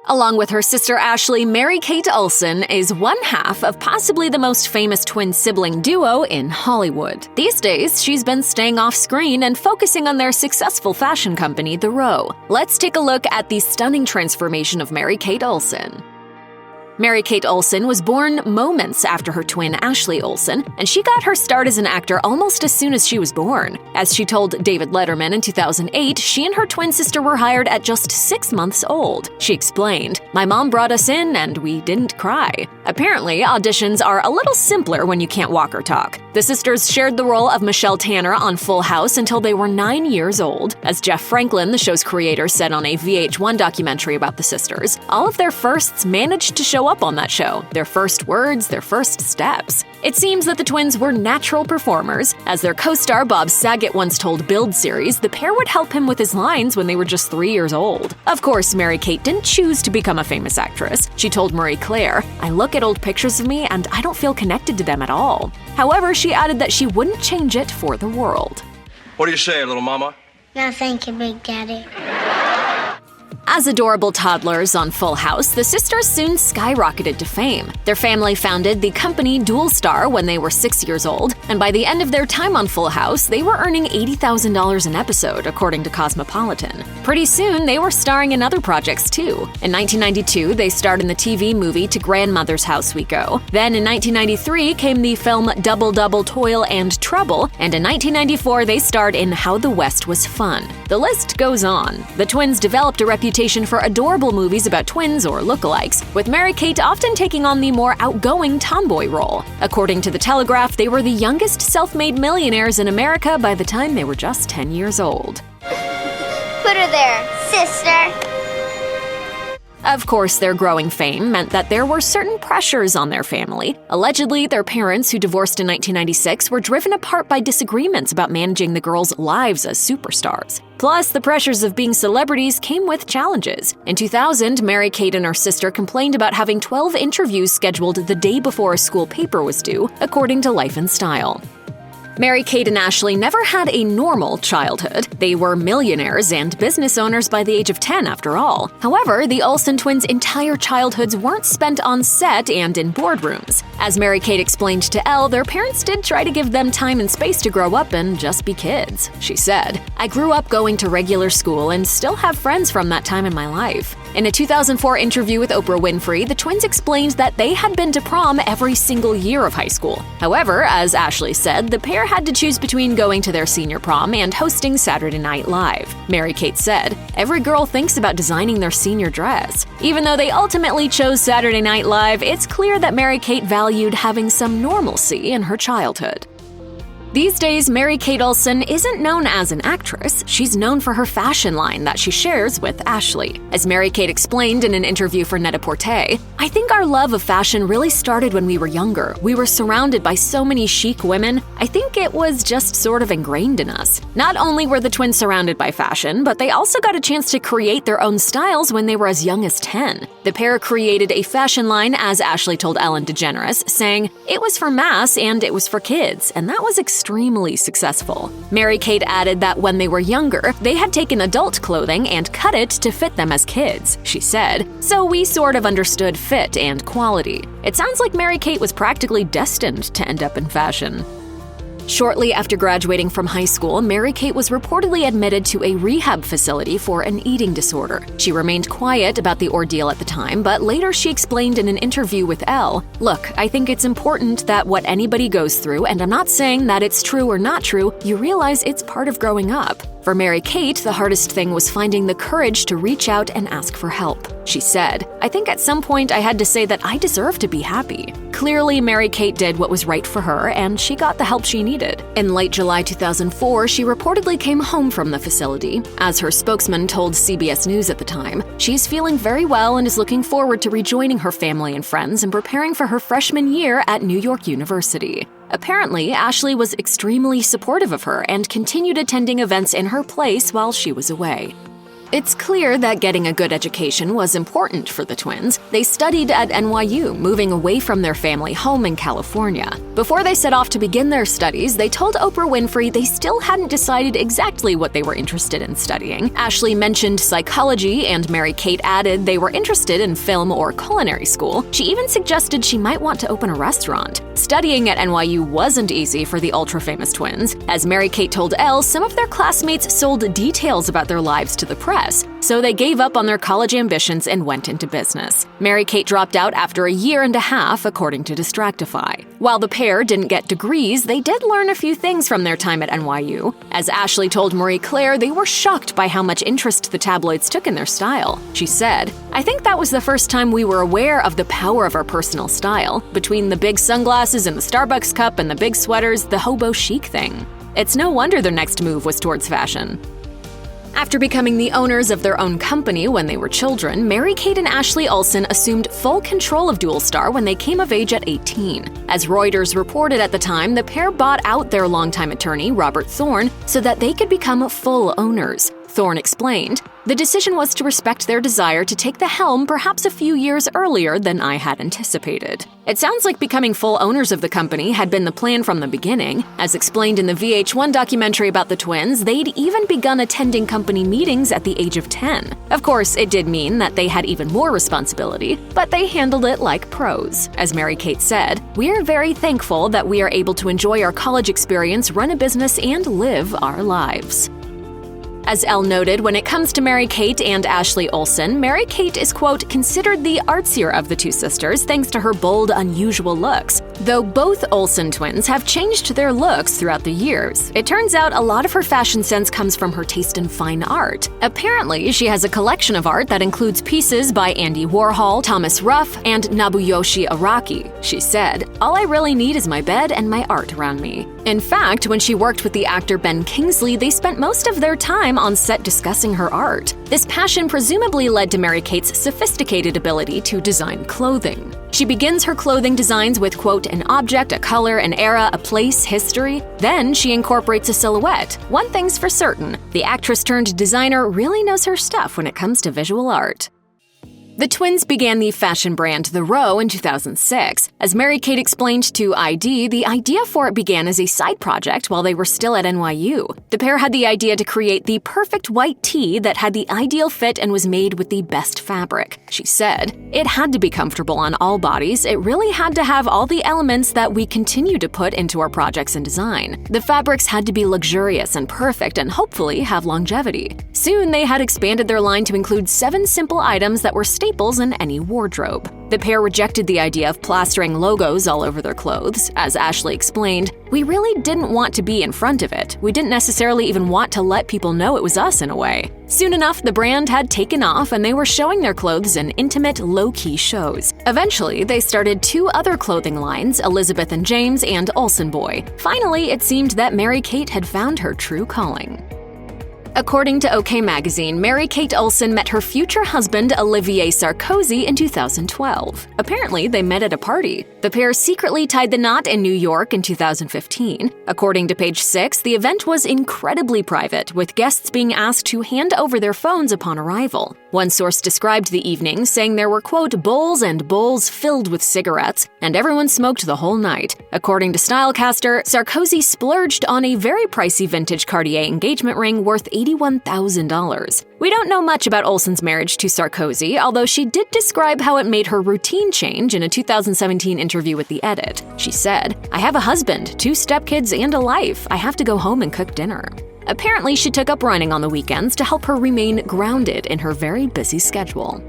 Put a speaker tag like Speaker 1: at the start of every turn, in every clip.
Speaker 1: Along with her sister Ashley, Mary-Kate Olsen is one half of possibly the most famous twin sibling duo in Hollywood. These days, she's been staying off screen and focusing on their successful fashion company, The Row. Let's take a look at the stunning transformation of Mary-Kate Olsen. Mary-Kate Olsen was born moments after her twin Ashley Olsen, and she got her start as an actor almost as soon as she was born. As she told David Letterman in 2008, she and her twin sister were hired at just 6 months old. She explained, "My mom brought us in and we didn't cry." Apparently, auditions are a little simpler when you can't walk or talk. The sisters shared the role of Michelle Tanner on Full House until they were 9 years old. As Jeff Franklin, the show's creator, said on a VH1 documentary about the sisters, all of their firsts managed to show up on that show, their first words, their first steps. It seems that the twins were natural performers. As their co-star Bob Saget once told Build Series, the pair would help him with his lines when they were just 3 years old. Of course, Mary-Kate didn't choose to become a famous actress. She told Marie Claire, "I look at old pictures of me and I don't feel connected to them at all." However, she added that she wouldn't change it for the world.
Speaker 2: What do you say, little mama?
Speaker 3: No, thank you, Big Daddy.
Speaker 1: As adorable toddlers on Full House, the sisters soon skyrocketed to fame. Their family founded the company Dual Star when they were 6 years old, and by the end of their time on Full House, they were earning $80,000 an episode, according to Cosmopolitan. Pretty soon, they were starring in other projects too. In 1992, they starred in the TV movie To Grandmother's House We Go. Then in 1993 came the film Double Double Toil and Trouble, and in 1994 they starred in How the West Was Fun. The list goes on. The twins developed a reputation for adorable movies about twins or lookalikes, with Mary-Kate often taking on the more outgoing tomboy role. According to The Telegraph, they were the youngest self-made millionaires in America by the time they were just 10 years old.
Speaker 3: Put her there, sister.
Speaker 1: Of course, their growing fame meant that there were certain pressures on their family. Allegedly, their parents, who divorced in 1996, were driven apart by disagreements about managing the girls' lives as superstars. Plus, the pressures of being celebrities came with challenges. In 2000, Mary-Kate and her sister complained about having 12 interviews scheduled the day before a school paper was due, according to Life and Style. Mary-Kate and Ashley never had a normal childhood. They were millionaires and business owners by the age of 10, after all. However, the Olsen twins' entire childhoods weren't spent on set and in boardrooms. As Mary-Kate explained to Elle, their parents did try to give them time and space to grow up and just be kids. She said, "I grew up going to regular school and still have friends from that time in my life." In a 2004 interview with Oprah Winfrey, the twins explained that they had been to prom every single year of high school. However, as Ashley said, the pair had to choose between going to their senior prom and hosting Saturday Night Live. Mary-Kate said, "Every girl thinks about designing their senior dress." Even though they ultimately chose Saturday Night Live, it's clear that Mary-Kate valued having some normalcy in her childhood. These days, Mary-Kate Olsen isn't known as an actress. She's known for her fashion line that she shares with Ashley. As Mary-Kate explained in an interview for Net-a-Porter, "I think our love of fashion really started when we were younger. We were surrounded by so many chic women. I think it was just sort of ingrained in us." Not only were the twins surrounded by fashion, but they also got a chance to create their own styles when they were as young as 10. The pair created a fashion line, as Ashley told Ellen DeGeneres, saying, "It was for mass and it was for kids, and that was extremely successful." Mary-Kate added that when they were younger, they had taken adult clothing and cut it to fit them as kids. She said, "So we sort of understood fit and quality." It sounds like Mary-Kate was practically destined to end up in fashion. Shortly after graduating from high school, Mary-Kate was reportedly admitted to a rehab facility for an eating disorder. She remained quiet about the ordeal at the time, but later she explained in an interview with Elle, "Look, I think it's important that what anybody goes through, and I'm not saying that it's true or not true, you realize it's part of growing up." For Mary-Kate, the hardest thing was finding the courage to reach out and ask for help. She said, "I think at some point I had to say that I deserve to be happy." Clearly, Mary-Kate did what was right for her, and she got the help she needed. In late July 2004, she reportedly came home from the facility. As her spokesman told CBS News at the time, she's feeling very well and is looking forward to rejoining her family and friends and preparing for her freshman year at New York University. Apparently, Ashley was extremely supportive of her and continued attending events in her place while she was away. It's clear that getting a good education was important for the twins. They studied at NYU, moving away from their family home in California. Before they set off to begin their studies, they told Oprah Winfrey they still hadn't decided exactly what they were interested in studying. Ashley mentioned psychology, and Mary-Kate added they were interested in film or culinary school. She even suggested she might want to open a restaurant. Studying at NYU wasn't easy for the ultra-famous twins. As Mary-Kate told Elle, some of their classmates sold details about their lives to the press, so they gave up on their college ambitions and went into business. Mary-Kate dropped out after a year and a half, according to Distractify. While the pair didn't get degrees, they did learn a few things from their time at NYU. As Ashley told Marie Claire, they were shocked by how much interest the tabloids took in their style. She said, "I think that was the first time we were aware of the power of our personal style. Between the big sunglasses and the Starbucks cup and the big sweaters, the hobo chic thing. It's no wonder their next move was towards fashion." After becoming the owners of their own company when they were children, Mary-Kate and Ashley Olsen assumed full control of Dual Star when they came of age at 18. As Reuters reported at the time, the pair bought out their longtime attorney, Robert Thorne, so that they could become full owners. Thorne explained, "The decision was to respect their desire to take the helm perhaps a few years earlier than I had anticipated. It sounds like becoming full owners of the company had been the plan from the beginning. As explained in the VH1 documentary about the twins, they'd even begun attending company meetings at the age of 10. Of course, it did mean that they had even more responsibility, but they handled it like pros." As Mary-Kate said, "We're very thankful that we are able to enjoy our college experience, run a business, and live our lives." As Elle noted, when it comes to Mary-Kate and Ashley Olsen, Mary-Kate is, quote, "considered the artsier of the two sisters thanks to her bold, unusual looks." Though both Olsen twins have changed their looks throughout the years, it turns out a lot of her fashion sense comes from her taste in fine art. Apparently, she has a collection of art that includes pieces by Andy Warhol, Thomas Ruff, and Nobuyoshi Araki. She said, "All I really need is my bed and my art around me." In fact, when she worked with the actor Ben Kingsley, they spent most of their time on set discussing her art. This passion presumably led to Mary-Kate's sophisticated ability to design clothing. She begins her clothing designs with, quote, "an object, a color, an era, a place, history." Then she incorporates a silhouette. One thing's for certain, the actress turned designer really knows her stuff when it comes to visual art. The twins began the fashion brand The Row in 2006. As Mary-Kate explained to ID, the idea for it began as a side project while they were still at NYU. The pair had the idea to create the perfect white tee that had the ideal fit and was made with the best fabric. She said, "It had to be comfortable on all bodies. It really had to have all the elements that we continue to put into our projects and design. The fabrics had to be luxurious and perfect and hopefully have longevity." Soon, they had expanded their line to include 7 simple items that were staples in any wardrobe. The pair rejected the idea of plastering logos all over their clothes. As Ashley explained, "We really didn't want to be in front of it. We didn't necessarily even want to let people know it was us in a way." Soon enough, the brand had taken off and they were showing their clothes in intimate, low-key shows. Eventually, they started 2 other clothing lines, Elizabeth and James and Olsen Boy. Finally, it seemed that Mary-Kate had found her true calling. According to OK Magazine, Mary-Kate Olsen met her future husband, Olivier Sarkozy, in 2012. Apparently, they met at a party. The pair secretly tied the knot in New York in 2015. According to Page 6, the event was incredibly private, with guests being asked to hand over their phones upon arrival. One source described the evening, saying there were, quote, "bowls and bowls filled with cigarettes, and everyone smoked the whole night." According to Stylecaster, Sarkozy splurged on a very pricey vintage Cartier engagement ring worth $81,000. We don't know much about Olsen's marriage to Sarkozy, although she did describe how it made her routine change in a 2017 interview with The Edit. She said, "I have a husband, 2 stepkids, and a life. I have to go home and cook dinner." Apparently, she took up running on the weekends to help her remain grounded in her very busy schedule.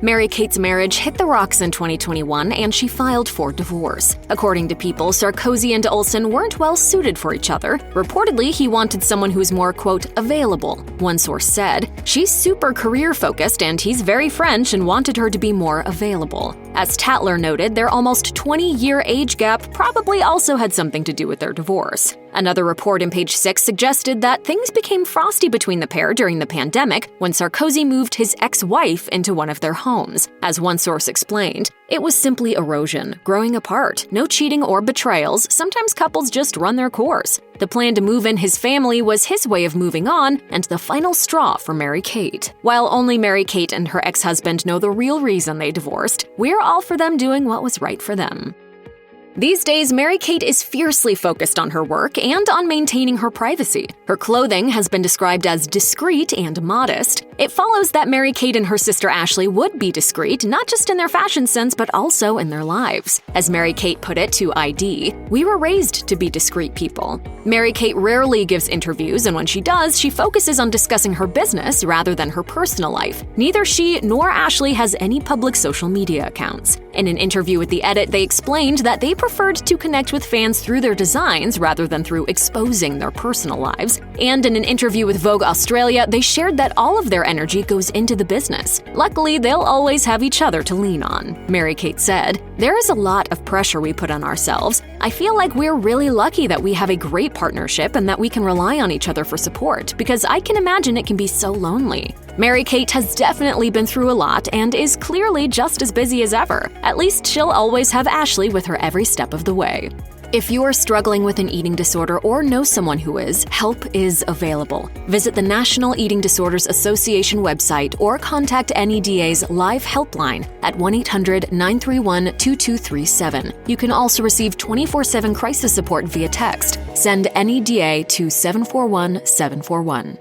Speaker 1: Mary-Kate's marriage hit the rocks in 2021, and she filed for divorce. According to People, Sarkozy and Olsen weren't well suited for each other. Reportedly, he wanted someone who's more, quote, "available." One source said, "She's super career-focused, and he's very French and wanted her to be more available." As Tatler noted, their almost 20-year age gap probably also had something to do with their divorce. Another report in Page Six suggested that things became frosty between the pair during the pandemic when Sarkozy moved his ex-wife into one of their homes. As one source explained, it was simply erosion, growing apart, no cheating or betrayals. Sometimes couples just run their course. The plan to move in his family was his way of moving on and the final straw for Mary-Kate. While only Mary-Kate and her ex-husband know the real reason they divorced, we're all for them doing what was right for them. These days, Mary-Kate is fiercely focused on her work and on maintaining her privacy. Her clothing has been described as discreet and modest. It follows that Mary-Kate and her sister Ashley would be discreet, not just in their fashion sense, but also in their lives. As Mary-Kate put it to ID, "We were raised to be discreet people." Mary-Kate rarely gives interviews, and when she does, she focuses on discussing her business rather than her personal life. Neither she nor Ashley has any public social media accounts. In an interview with The Edit, they explained that they preferred to connect with fans through their designs rather than through exposing their personal lives. And in an interview with Vogue Australia, they shared that all of their energy goes into the business. Luckily, they'll always have each other to lean on. Mary-Kate said, "There is a lot of pressure we put on ourselves. I feel like we're really lucky that we have a great partnership and that we can rely on each other for support, because I can imagine it can be so lonely." Mary-Kate has definitely been through a lot and is clearly just as busy as ever. At least she'll always have Ashley with her every step of the way. If you are struggling with an eating disorder or know someone who is, help is available. Visit the National Eating Disorders Association website or contact NEDA's live helpline at 1-800-931-2237. You can also receive 24/7 crisis support via text. Send NEDA to 741-741.